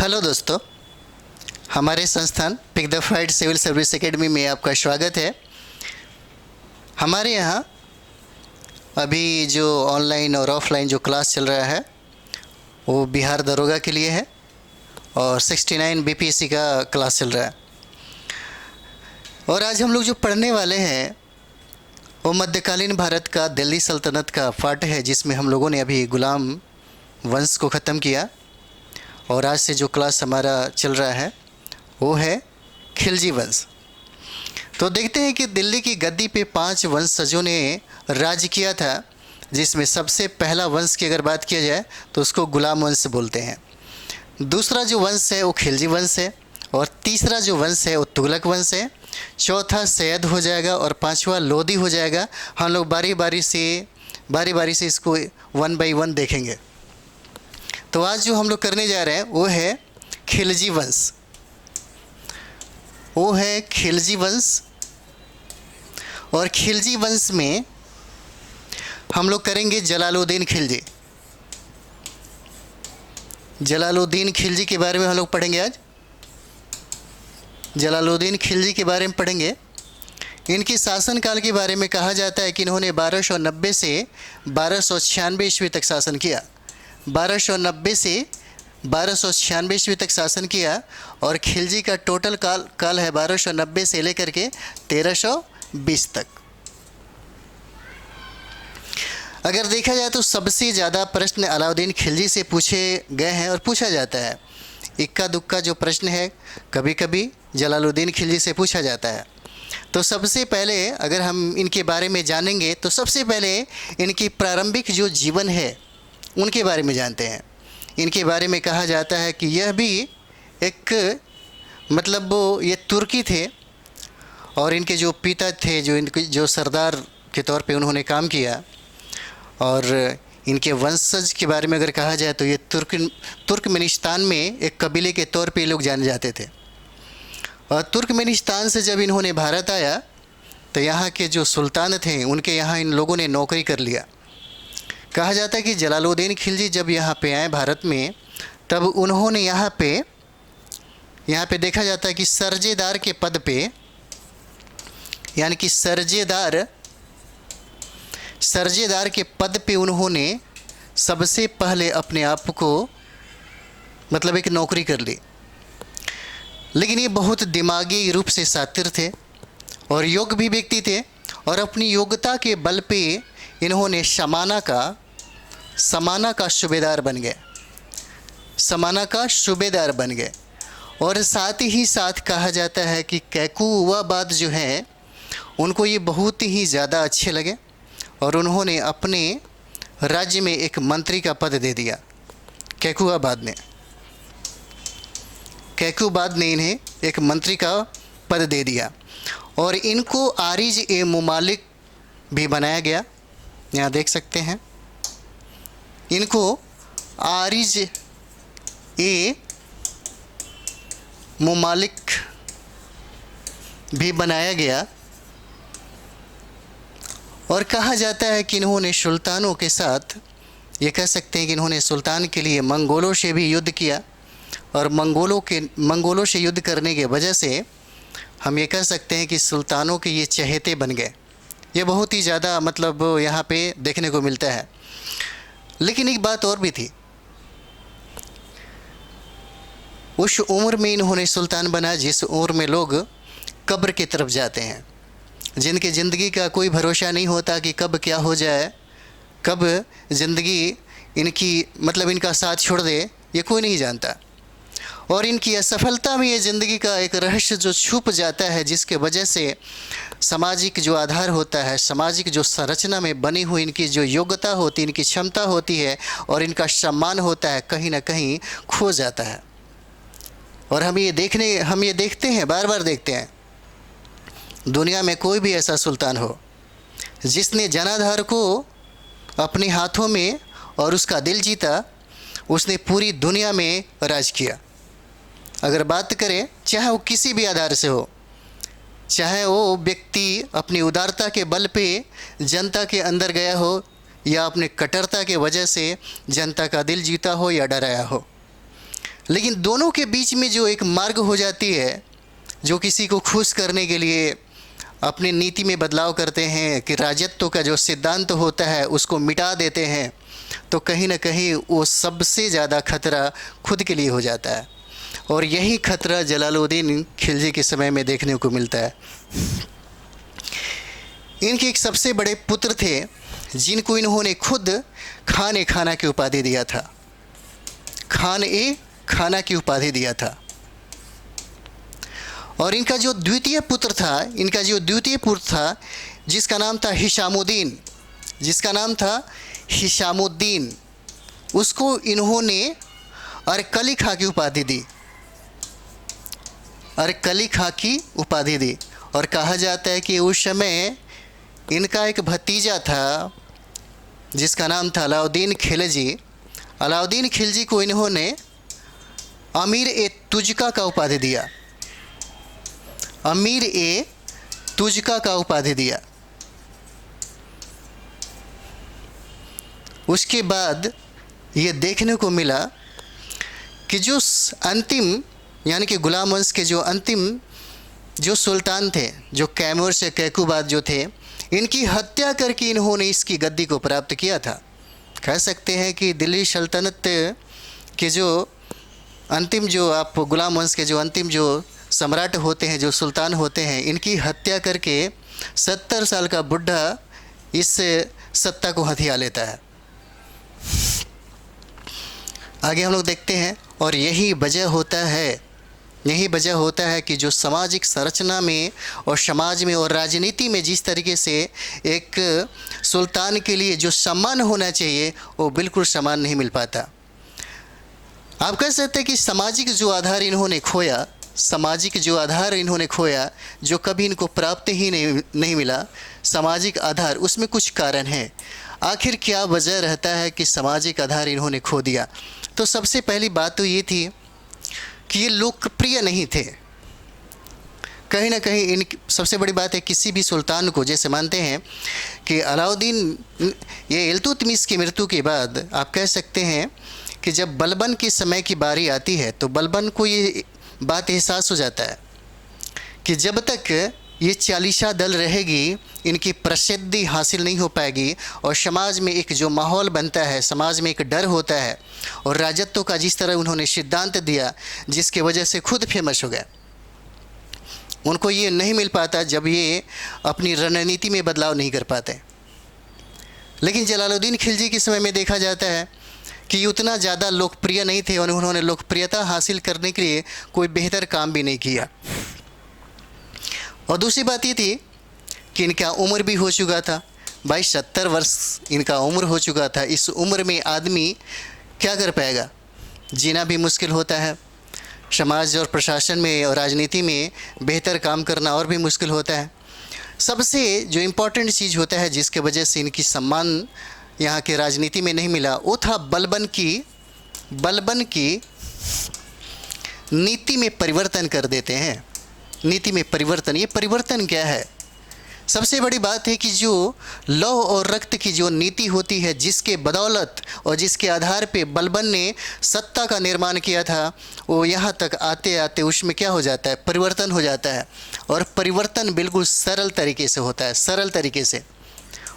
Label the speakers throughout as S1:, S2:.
S1: Hello दोस्तों, हमारे संस्थान pick the fight civil service academy में आपका स्वागत है। हमारे यहाँ अभी जो ऑनलाइन और ऑफलाइन जो क्लास चल रहा है वो बिहार दरोगा के लिए है और 69 बीपीएससी का क्लास चल रहा है। और आज हम लोग जो पढ़ने वाले हैं वो मध्यकालीन भारत का दिल्ली सल्तनत का पाठ है, जिसमें हम लोगों ने अभी गुलाम वंश को ख़त्म किया। और आज से जो क्लास हमारा चल रहा है वो है खिलजी वंश। तो देखते हैं कि दिल्ली की गद्दी पे 5 वंशजों ने राज किया था, जिसमें सबसे पहला वंश की अगर बात किया जाए तो उसको गुलाम वंश बोलते हैं। दूसरा जो वंश है वो खिलजी वंश है, और तीसरा जो वंश है वो तुगलक वंश है। चौथा सैयद हो जाएगा और पांचवा लोदी हो जाएगा। हम लोग बारी बारी से इसको 1 बाय 1 देखेंगे। तो आज जो हम लोग करने जा रहे हैं वो है खिलजी वंश। और खिलजी वंश में हम लोग करेंगे जलालुद्दीन खिलजी। जलालुद्दीन खिलजी के बारे में हम लोग पढ़ेंगे। आज जलालुद्दीन खिलजी के बारे में पढ़ेंगे। इनके शासनकाल के बारे में कहा जाता है कि इन्होंने 1290 से 1296 ईस्वी तक शासन किया। 1290 से 1296 ईस्वी तक शासन किया। और खिलजी का टोटल काल है 1290 से लेकर के 1320 तक। अगर देखा जाए तो सबसे ज़्यादा प्रश्न अलाउद्दीन खिलजी से पूछे गए हैं और पूछा जाता है। इक्का दुक्का जो प्रश्न है कभी कभी जलालुद्दीन खिलजी से पूछा जाता है। तो सबसे पहले अगर हम इनके बारे में जानेंगे तो सबसे पहले इनकी प्रारंभिक जो जीवन है उनके बारे में जानते हैं। इनके बारे में कहा जाता है कि यह भी एक ये तुर्की थे, और इनके जो पिता थे जो सरदार के तौर पे उन्होंने काम किया। और इनके वंशज के बारे में अगर कहा जाए तो ये तुर्कमेनिस्तान में एक कबीले के तौर पे लोग जाने जाते थे। और तुर्कमेनिस्तान से जब इन्होंने भारत आया तो यहाँ के जो सुल्तान थे उनके यहाँ इन लोगों ने नौकरी कर लिया। कहा जाता है कि जलालुद्दीन खिलजी जब यहाँ पे आए भारत में, तब उन्होंने यहाँ पे देखा जाता है कि सरजेदार के पद पे, यानी कि सरजेदार के पद पे उन्होंने सबसे पहले अपने आप को एक नौकरी कर ली। लेकिन ये बहुत दिमागी रूप से शातिर थे और योग्य भी व्यक्ति थे, और अपनी योग्यता के बल पे इन्होंने समाना का सूबेदार बन गए। और साथ ही साथ कहा जाता है कि कैकुआबाद जो है उनको ये बहुत ही ज़्यादा अच्छे लगे, और उन्होंने अपने राज्य में एक मंत्री का पद दे दिया। कैकुबाद ने इन्हें एक मंत्री का पद दे दिया। और इनको आरिज ए मुमालिक भी बनाया गया। यहाँ देख सकते हैं, इनको आरिज ए मुमालिक भी बनाया गया। और कहा जाता है कि इन्होंने सुल्तानों के साथ, ये कह सकते हैं कि इन्होंने सुल्तान के लिए मंगोलों से भी युद्ध किया। और मंगोलों से युद्ध करने के वजह से हम ये कह सकते हैं कि सुल्तानों के ये चहेते बन गए। ये बहुत ही ज़्यादा यहाँ पे देखने को मिलता है। लेकिन एक बात और भी थी, उस उम्र में इन्होंने सुल्तान बना जिस उम्र में लोग कब्र की तरफ जाते हैं, जिनकी ज़िंदगी का कोई भरोसा नहीं होता कि कब क्या हो जाए, कब ज़िंदगी इनकी इनका साथ छोड़ दे, ये कोई नहीं जानता। और इनकी असफलता में ये ज़िंदगी का एक रहस्य जो छुप जाता है, जिसके वजह से सामाजिक जो आधार होता है, सामाजिक जो संरचना में बनी हुई इनकी जो योग्यता होती है, इनकी क्षमता होती है और इनका सम्मान होता है, कहीं ना कहीं खो जाता है। और हम ये देखते हैं, बार बार देखते हैं, दुनिया में कोई भी ऐसा सुल्तान हो जिसने जनाधार को अपने हाथों में और उसका दिल जीता, उसने पूरी दुनिया में राज किया। अगर बात करें, चाहे वो किसी भी आधार से हो, चाहे वो व्यक्ति अपनी उदारता के बल पे जनता के अंदर गया हो या अपने कट्टरता के वजह से जनता का दिल जीता हो या डराया हो, लेकिन दोनों के बीच में जो एक मार्ग हो जाती है, जो किसी को खुश करने के लिए अपनी नीति में बदलाव करते हैं कि राजत्व का जो सिद्धांत होता है उसको मिटा देते हैं, तो कहीं ना कहीं वो सबसे ज़्यादा खतरा खुद के लिए हो जाता है। और यही खतरा जलालुद्दीन खिलजी के समय में देखने को मिलता है। इनके एक सबसे बड़े पुत्र थे जिनको इन्होंने खुद खान ए खाना की उपाधि दिया था। खान ए खाना की उपाधि दिया था। और इनका जो द्वितीय पुत्र था जिसका नाम था हिशामुद्दीन, उसको इन्होंने अरकली खां की उपाधि दी। अरकली खां की उपाधि दी। और कहा जाता है कि उस समय इनका एक भतीजा था जिसका नाम था अलाउद्दीन खिलजी। अलाउद्दीन खिलजी को इन्होंने अमीर ए तुजका का उपाधि दिया। अमीर ए तुजका का उपाधि दिया। उसके बाद ये देखने को मिला कि जो अंतिम यानी कि गुलाम वंश के जो अंतिम जो सुल्तान थे, जो कैमूर से कैकुबाद जो थे, इनकी हत्या करके इन्होंने इसकी गद्दी को प्राप्त किया था। कह सकते हैं कि दिल्ली सल्तनत के जो अंतिम जो आप गुलाम वंश के जो अंतिम जो सम्राट होते हैं, जो सुल्तान होते हैं, इनकी हत्या करके 70 साल का बुढ़ा इस सत्ता को हथिया लेता है। आगे हम लोग देखते हैं। और यही वजह होता है कि जो सामाजिक संरचना में और समाज में और राजनीति में जिस तरीके से एक सुल्तान के लिए जो सम्मान होना चाहिए वो बिल्कुल सम्मान नहीं मिल पाता। आप कह सकते हैं कि सामाजिक जो आधार इन्होंने खोया, जो कभी इनको प्राप्त ही नहीं मिला, सामाजिक आधार, उसमें कुछ कारण है। आखिर क्या वजह रहता है कि सामाजिक आधार इन्होंने खो दिया? तो सबसे पहली बात तो ये थी कि ये लोकप्रिय नहीं थे। कहीं ना कहीं इन सबसे बड़ी बात है, किसी भी सुल्तान को, जैसे मानते हैं कि अलाउद्दीन, ये इल्तुतमिश की मृत्यु के बाद आप कह सकते हैं कि जब बलबन के समय की बारी आती है तो बलबन को ये बात एहसास हो जाता है कि जब तक ये चालीसा दल रहेगी इनकी प्रसिद्धि हासिल नहीं हो पाएगी। और समाज में एक जो माहौल बनता है, समाज में एक डर होता है, और राजत्व का जिस तरह उन्होंने सिद्धांत दिया जिसके वजह से खुद फेमस हो गए, उनको ये नहीं मिल पाता जब ये अपनी रणनीति में बदलाव नहीं कर पाते। लेकिन जलालुद्दीन खिलजी के समय में देखा जाता है कि उतना ज़्यादा लोकप्रिय नहीं थे और उन्होंने लोकप्रियता हासिल करने के लिए कोई बेहतर काम भी नहीं किया। और दूसरी बात ये थी कि इनका उम्र भी हो चुका था, 22-70 वर्ष इनका उम्र हो चुका था। इस उम्र में आदमी क्या कर पाएगा? जीना भी मुश्किल होता है, समाज और प्रशासन में और राजनीति में बेहतर काम करना और भी मुश्किल होता है। सबसे जो इम्पोर्टेंट चीज़ होता है जिसके वजह से इनकी सम्मान यहाँ के राजनीति में नहीं मिला, वो था बलबन की नीति में परिवर्तन कर देते हैं। नीति में परिवर्तन, ये परिवर्तन क्या है? सबसे बड़ी बात है कि जो लौह और रक्त की जो नीति होती है, जिसके बदौलत और जिसके आधार पे बलबन ने सत्ता का निर्माण किया था, वो यहाँ तक आते आते उसमें क्या हो जाता है? परिवर्तन हो जाता है। और परिवर्तन बिल्कुल सरल तरीके से होता है, सरल तरीके से।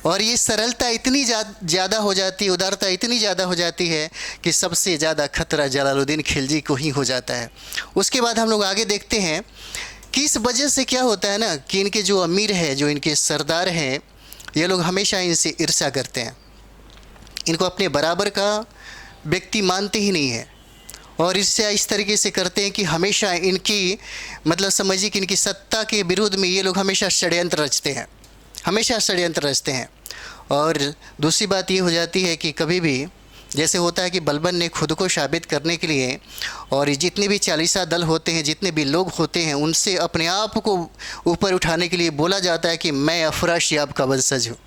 S1: और ये सरलता इतनी ज़्यादा हो जाती है, उदारता इतनी ज़्यादा हो जाती है कि सबसे ज़्यादा खतरा जलालुद्दीन खिलजी को ही हो जाता है। उसके बाद हम लोग आगे देखते हैं कि इस वजह से क्या होता है ना कि इनके जो अमीर है, जो इनके सरदार हैं, ये लोग हमेशा इनसे ईर्ष्या करते हैं, इनको अपने बराबर का व्यक्ति मानते ही नहीं है। और ईर्ष्या इस तरीके से करते हैं कि हमेशा इनकी समझिए कि इनकी सत्ता के विरुद्ध में ये लोग हमेशा षड्यंत्र रचते हैं। और दूसरी बात ये हो जाती है कि कभी भी जैसे होता है कि बलबन ने खुद को साबित करने के लिए, और जितने भी चालीसा दल होते हैं, जितने भी लोग होते हैं, उनसे अपने आप को ऊपर उठाने के लिए बोला जाता है कि मैं अफराशियाब का वंशज हूँ।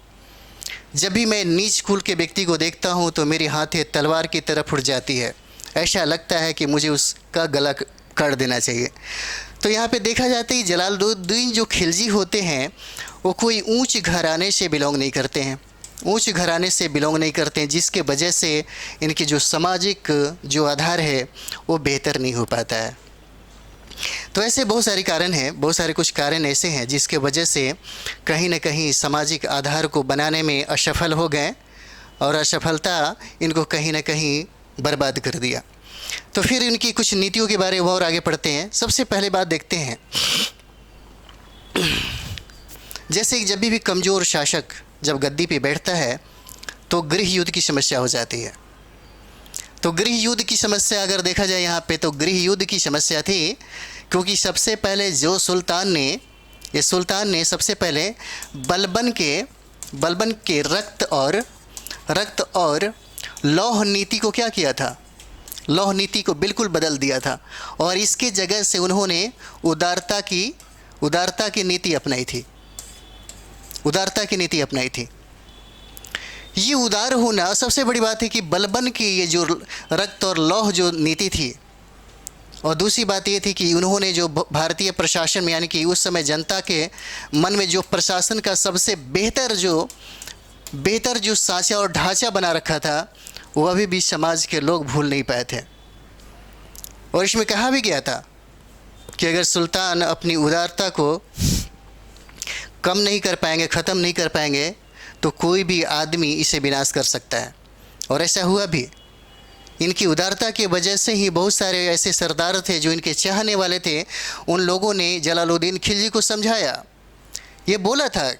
S1: जब भी मैं नीच कुल के व्यक्ति को देखता हूँ तो मेरी हाथें तलवार की तरफ उठ जाती है, ऐसा लगता है कि मुझे उसका गला काट देना चाहिए। तो यहाँ पे देखा जाता है कि जलालुद्दीन जो खिलजी होते हैं वो कोई ऊंच घराने से बिलोंग नहीं करते हैं, ऊंच घराने से बिलोंग नहीं करते हैं, जिसके वजह से इनकी जो सामाजिक जो आधार है वो बेहतर नहीं हो पाता है। तो ऐसे बहुत सारे कारण हैं, बहुत सारे कुछ कारण ऐसे हैं जिसके वजह से कहीं ना कहीं सामाजिक आधार को बनाने में असफल हो गए और असफलता इनको कहीं ना कहीं बर्बाद कर दिया। तो फिर इनकी कुछ नीतियों के बारे में और आगे पढ़ते हैं। सबसे पहले बात देखते हैं, जैसे कि जब भी कमज़ोर शासक जब गद्दी पे बैठता है तो गृह युद्ध की समस्या हो जाती है। तो गृह युद्ध की समस्या अगर देखा जाए यहाँ पे, तो गृह युद्ध की समस्या थी क्योंकि सबसे पहले जो सुल्तान ने सबसे पहले बलबन के रक्त और लौह नीति को क्या किया था, लौह नीति को बिल्कुल बदल दिया था और इसके जगह से उन्होंने उदारता की नीति अपनाई थी। ये उदार होना सबसे बड़ी बात है कि बलबन की ये जो रक्त और लौह जो नीति थी, और दूसरी बात ये थी कि उन्होंने जो भारतीय प्रशासन में यानी कि उस समय जनता के मन में जो प्रशासन का सबसे बेहतर जो सांचा और ढांचा बना रखा था वो अभी भी समाज के लोग भूल नहीं पाए थे। और इसमें कहा भी गया था कि अगर सुल्तान अपनी उदारता को कम नहीं कर पाएंगे, ख़त्म नहीं कर पाएंगे, तो कोई भी आदमी इसे विनाश कर सकता है। और ऐसा हुआ भी। इनकी उदारता की वजह से ही बहुत सारे ऐसे सरदार थे जो इनके चाहने वाले थे, उन लोगों ने जलालुद्दीन खिलजी को समझाया। ये बोला था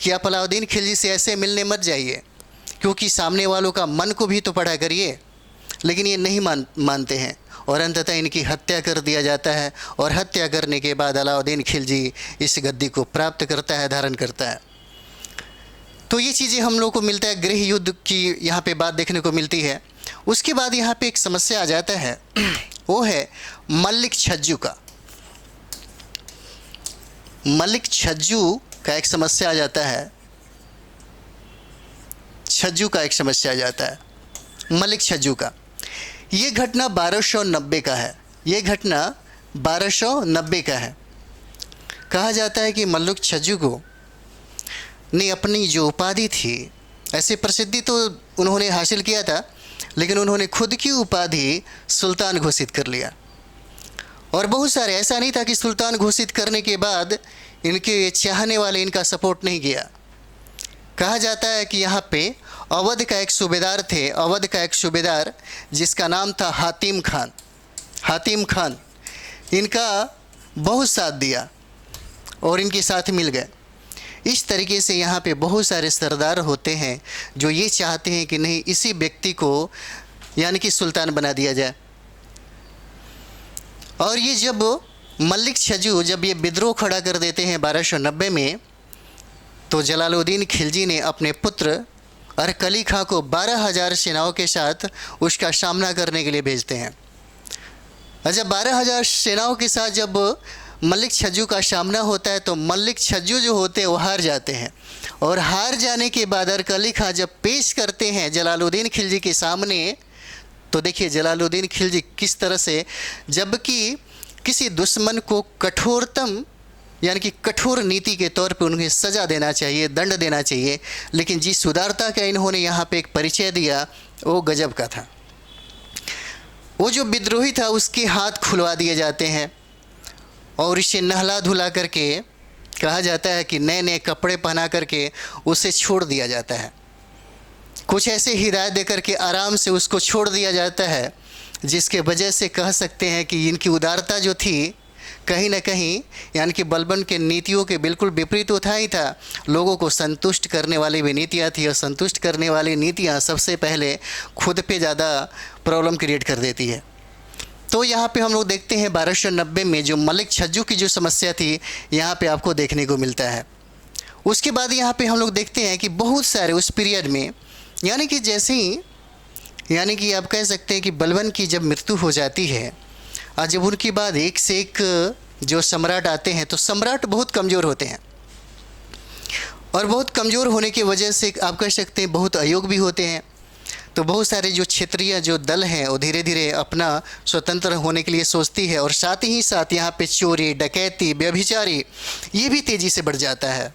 S1: कि आप अलाउद्दीन खिलजी से ऐसे मिलने मत जाइए क्योंकि सामने वालों का मन को भी तो पढ़ा करिए, लेकिन ये नहीं मानते हैं और अंततः इनकी हत्या कर दिया जाता है। और हत्या करने के बाद अलाउद्दीन खिलजी इस गद्दी को प्राप्त करता है, धारण करता है। तो ये चीज़ें हम लोग को मिलता है, गृह युद्ध की यहाँ पे बात देखने को मिलती है। उसके बाद यहाँ पे एक समस्या आ जाता है, वो है मल्लिक छज्जू का। मल्लिक छज्जू का एक समस्या आ जाता है, मल्लिक छज्जू का। ये घटना 1290 का है, कहा जाता है कि मल्लिक छज्जू को ने अपनी जो उपाधि थी, ऐसे प्रसिद्धि तो उन्होंने हासिल किया था, लेकिन उन्होंने खुद की उपाधि सुल्तान घोषित कर लिया। और बहुत सारे, ऐसा नहीं था कि सुल्तान घोषित करने के बाद इनके चाहने वाले इनका सपोर्ट नहीं किया। कहा जाता है कि यहाँ पे अवध का एक सूबेदार जिसका नाम था हातिम खान, इनका बहुत साथ दिया और इनके साथ मिल गए। इस तरीके से यहाँ पे बहुत सारे सरदार होते हैं जो ये चाहते हैं कि नहीं, इसी व्यक्ति को यानी कि सुल्तान बना दिया जाए। और ये जब मल्लिक छज्जू जब ये विद्रोह खड़ा कर देते हैं 1290 में, तो जलालुद्दीन खिलजी ने अपने पुत्र अरकली खां को 12,000 सेनाओं के साथ उसका सामना करने के लिए भेजते हैं। और जब 12,000 सेनाओं के साथ जब मल्लिक छज्जू का सामना होता है तो मल्लिक छज्जू जो होते हैं वो हार जाते हैं। और हार जाने के बाद अरकली खां जब पेश करते हैं जलालुद्दीन खिलजी के सामने, तो देखिए जलालुद्दीन खिलजी किस तरह से, जबकि किसी दुश्मन को कठोरतम यानी कि कठोर नीति के तौर पे उन्हें सज़ा देना चाहिए, दंड देना चाहिए, लेकिन जिस उदारता का इन्होंने यहाँ पे एक परिचय दिया वो गजब का था। वो जो विद्रोही था उसके हाथ खुलवा दिए जाते हैं और इसे नहला धुला करके, कहा जाता है कि नए नए कपड़े पहना करके उसे छोड़ दिया जाता है। कुछ ऐसे हिदायत दे करके आराम से उसको छोड़ दिया जाता है, जिसके वजह से कह सकते हैं कि इनकी उदारता जो थी कहीं ना कहीं यानी कि बलबन के नीतियों के बिल्कुल विपरीत तो था ही था। लोगों को संतुष्ट करने वाली भी नीतियाँ थी और संतुष्ट करने वाली नीतियाँ सबसे पहले खुद पे ज़्यादा प्रॉब्लम क्रिएट कर देती है। तो यहाँ पे हम लोग देखते हैं 1290 में जो मल्लिक छज्जू की जो समस्या थी यहाँ पे आपको देखने को मिलता है। उसके बाद यहाँ पे हम लोग देखते हैं कि बहुत सारे उस पीरियड में यानी कि जैसे ही यानी कि आप कह सकते हैं कि बलबन की जब मृत्यु हो जाती है और जब उनके बाद एक से एक जो सम्राट आते हैं तो सम्राट बहुत कमज़ोर होते हैं और बहुत कमज़ोर होने की वजह से आप कह सकते हैं बहुत अयोग्य भी होते हैं। तो बहुत सारे जो क्षेत्रीय जो दल हैं वो धीरे धीरे अपना स्वतंत्र होने के लिए सोचती है और साथ ही साथ यहाँ पे चोरी, डकैती, व्यभिचारी ये भी तेज़ी से बढ़ जाता है।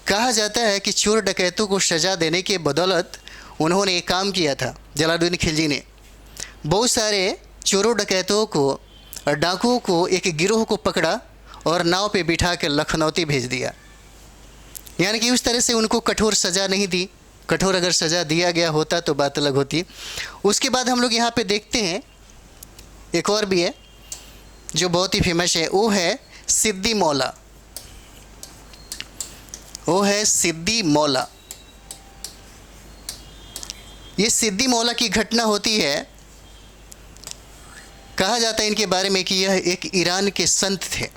S1: कहा जाता है कि चोर डकैतों को सज़ा देने के बदौलत उन्होंने एक काम किया था। जलालुद्दीन खिलजी ने बहुत सारे चोरों डकैतों को और डाकुओं को एक गिरोह को पकड़ा और नाव पे बिठा के लखनौती भेज दिया। यानी कि उस तरह से उनको कठोर सज़ा नहीं दी। कठोर अगर सज़ा दिया गया होता तो बात अलग होती। उसके बाद हम लोग यहाँ पे देखते हैं एक और भी है जो बहुत ही फेमस है, वो है सिद्दी मौला। वो है सिद्दी मौला। ये सिद्दी मौला की घटना होती है। कहा जाता है इनके बारे में कि यह एक ईरान के संत थे।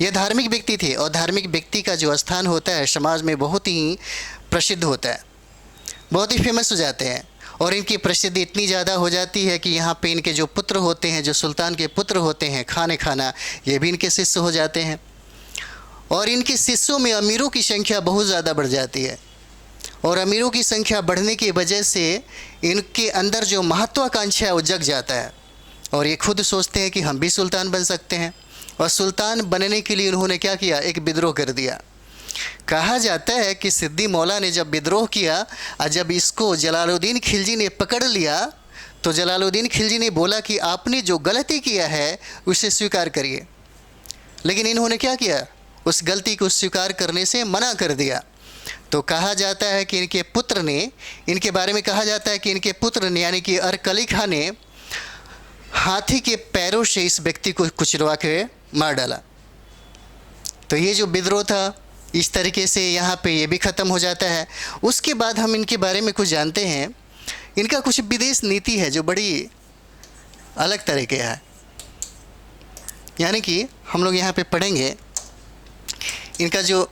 S1: यह धार्मिक व्यक्ति थे और धार्मिक व्यक्ति का जो स्थान होता है समाज में बहुत ही प्रसिद्ध होता है, बहुत ही फेमस हो जाते हैं। और इनकी प्रसिद्धि इतनी ज़्यादा हो जाती है कि यहाँ पे इनके जो पुत्र होते हैं, जो सुल्तान के पुत्र होते हैं, खाना ये भी इनके शिष्य हो जाते हैं। और इनके शिष्यों में अमीरों की संख्या बहुत ज़्यादा बढ़ जाती है। और अमीरों की संख्या बढ़ने की वजह से इनके अंदर जो महत्वाकांक्षा है वो जग जाता है और ये खुद सोचते हैं कि हम भी सुल्तान बन सकते हैं। और सुल्तान बनने के लिए उन्होंने क्या किया, एक विद्रोह कर दिया। कहा जाता है कि सिद्दी मौला ने जब विद्रोह किया और जब इसको जलालुद्दीन खिलजी ने पकड़ लिया तो जलालुद्दीन खिलजी ने बोला कि आपने जो गलती किया है उसे स्वीकार करिए। लेकिन इन्होंने क्या किया, उस गलती को स्वीकार करने से मना कर दिया। तो कहा जाता है कि इनके पुत्र ने, इनके बारे में कहा जाता है कि इनके पुत्र ने यानी कि अरकली खां ने हाथी के पैरों से इस व्यक्ति को कुचलवा के मार डाला। तो ये जो विद्रोह था इस तरीके से यहाँ पे ये भी ख़त्म हो जाता है। उसके बाद हम इनके बारे में कुछ जानते हैं। इनका कुछ विदेश नीति है जो बड़ी अलग तरह के है। यानी कि हम लोग यहाँ पे पढ़ेंगे इनका जो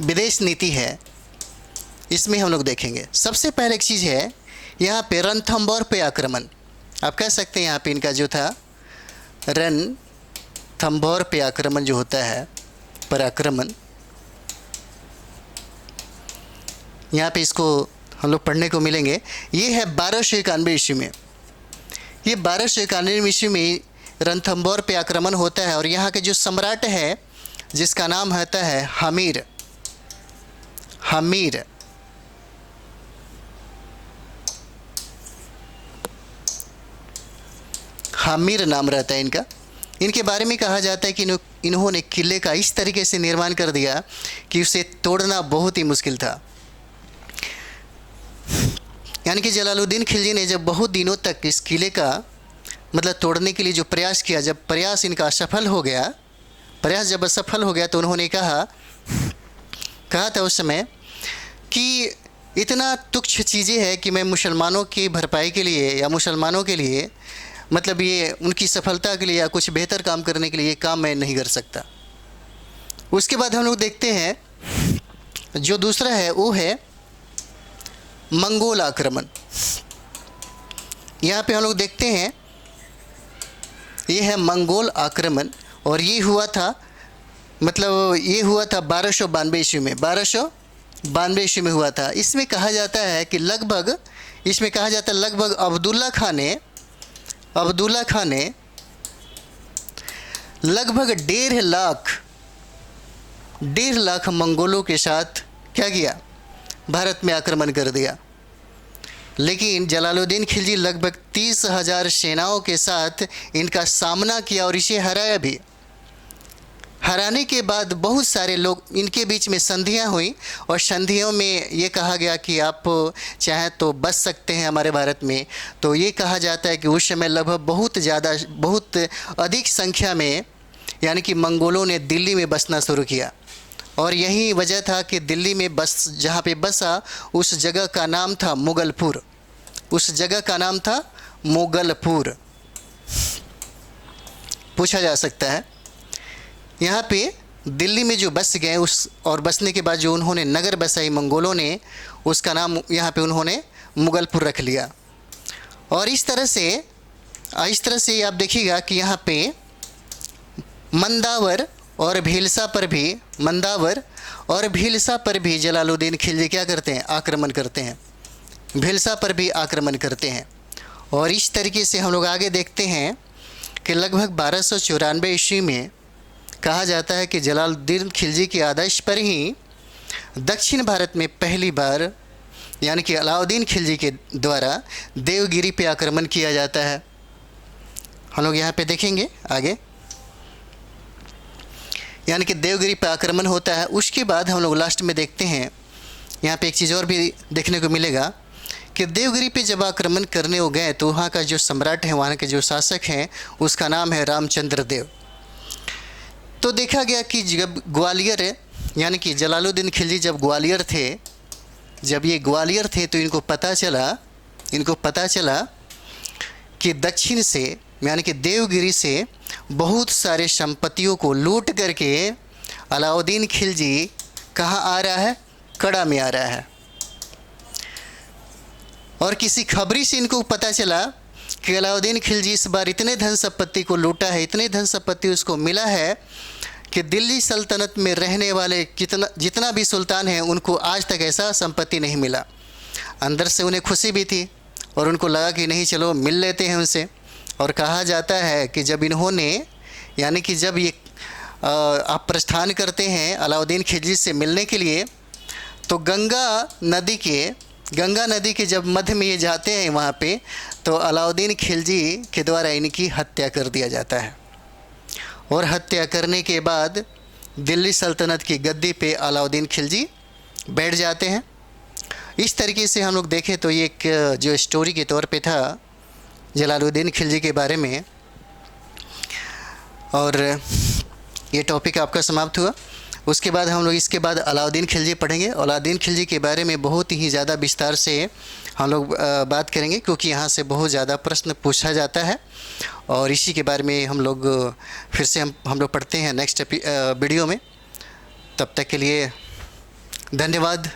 S1: विदेश नीति है, इसमें हम लोग देखेंगे। सबसे पहले एक चीज़ है यहाँ पे रणथंभौर पे आक्रमण। आप कह सकते हैं यहाँ पे इनका जो था रणथंभौर पे आक्रमण जो होता है, पराक्रमण, यहाँ पे इसको हम लोग पढ़ने को मिलेंगे। ये है 1291 ईस्वी में। ये 1291 ईस्वी में रणथंभौर पे आक्रमण होता है और यहाँ के जो सम्राट है जिसका नाम होता है हमीर। हमीर हमीर नाम रहता है इनका। इनके बारे में कहा जाता है कि इन्होंने किले का इस तरीके से निर्माण कर दिया कि उसे तोड़ना बहुत ही मुश्किल था। यानी कि जलालुद्दीन खिलजी ने जब बहुत दिनों तक इस किले का मतलब तोड़ने के लिए जो प्रयास किया, जब प्रयास इनका असफल हो गया, प्रयास जब असफल हो गया तो उन्होंने कहा था उस समय कि इतना तुच्छ चीज़ें हैं कि मैं मुसलमानों की भरपाई के लिए या मुसलमानों के लिए मतलब ये उनकी सफलता के लिए या कुछ बेहतर काम करने के लिए ये काम मैं नहीं कर सकता। उसके बाद हम लोग देखते हैं जो दूसरा है वो है मंगोल आक्रमण। यहाँ पे हम लोग देखते हैं ये है मंगोल आक्रमण और ये हुआ था 1292 ईस्वी में। 1292 ईस्वी में हुआ था। इसमें कहा जाता है कि लगभग अब्दुल्ला खान ने लगभग 1.5 लाख मंगोलों के साथ क्या किया, भारत में आक्रमण कर दिया। लेकिन जलालुद्दीन खिलजी लगभग 30,000 सेनाओं के साथ इनका सामना किया और इसे हराया भी। हराने के बाद बहुत सारे लोग, इनके बीच में संधियां हुई और संधियों में ये कहा गया कि आप चाहे तो बच सकते हैं हमारे भारत में। तो ये कहा जाता है कि उस समय लगभग बहुत अधिक संख्या में यानी कि मंगोलों ने दिल्ली में बसना शुरू किया और यही वजह था कि दिल्ली में जहाँ पे बसा उस जगह का नाम था मुगलपुर। उस जगह का नाम था मुगलपुर। पूछा जा सकता है यहाँ पे दिल्ली में जो बस गए और बसने के बाद जो उन्होंने नगर बसाई मंगोलों ने, उसका नाम यहाँ पे उन्होंने मुगलपुर रख लिया। और इस तरह से आप देखिएगा कि यहाँ पे मंदावर और भीलसा पर भी जलालुद्दीन खिलजी क्या करते हैं, आक्रमण करते हैं। भीलसा पर भी आक्रमण करते हैं। और इस तरीके से हम लोग आगे देखते हैं कि लगभग 1294 ईस्वी में कहा जाता है कि जलालुद्दीन खिलजी के आदेश पर ही दक्षिण भारत में पहली बार यानी कि अलाउद्दीन खिलजी के द्वारा देवगिरी पे आक्रमण किया जाता है। हम लोग यहाँ पे देखेंगे आगे, यानी कि देवगिरी पे आक्रमण होता है। उसके बाद हम लोग लास्ट में देखते हैं, यहाँ पे एक चीज़ और भी देखने को मिलेगा कि देवगिरी पे जब आक्रमण करने वो गए तो वहाँ का जो सम्राट है, वहाँ के जो शासक हैं, उसका नाम है रामचंद्र देव। तो देखा गया कि जब ग्वालियर यानी कि जलालुद्दीन खिलजी जब ग्वालियर थे, जब ये ग्वालियर थे तो इनको पता चला कि दक्षिण से यानी कि देवगिरी से बहुत सारे संपत्तियों को लूट करके अलाउद्दीन खिलजी कहाँ आ रहा है, कड़ा में आ रहा है। और किसी खबरी से इनको पता चला कि अलाउद्दीन खिलजी इस बार इतने धन संपत्ति को लूटा है, इतने धन संपत्ति उसको मिला है कि दिल्ली सल्तनत में रहने वाले जितना भी सुल्तान हैं उनको आज तक ऐसा संपत्ति नहीं मिला। अंदर से उन्हें खुशी भी थी और उनको लगा कि नहीं चलो मिल लेते हैं उनसे। और कहा जाता है कि जब इन्होंने यानी कि जब ये आप प्रस्थान करते हैं अलाउद्दीन खिलजी से मिलने के लिए, तो गंगा नदी के जब मध्य में ये जाते हैं वहाँ पे, तो अलाउद्दीन खिलजी के द्वारा इनकी हत्या कर दिया जाता है। और हत्या करने के बाद दिल्ली सल्तनत की गद्दी पे अलाउद्दीन खिलजी बैठ जाते हैं। इस तरीके से हम लोग देखें तो ये एक जो स्टोरी के तौर पे था जलालुद्दीन खिलजी के बारे में। और ये टॉपिक आपका समाप्त हुआ। उसके बाद हम लोग इसके बाद अलाउद्दीन खिलजी पढ़ेंगे। अलाउद्दीन खिलजी के बारे में बहुत ही ज़्यादा विस्तार से हम लोग बात करेंगे, क्योंकि यहाँ से बहुत ज़्यादा प्रश्न पूछा जाता है। और इसी के बारे में हम लोग फिर से हम लोग पढ़ते हैं नेक्स्ट वीडियो में। तब तक के लिए धन्यवाद।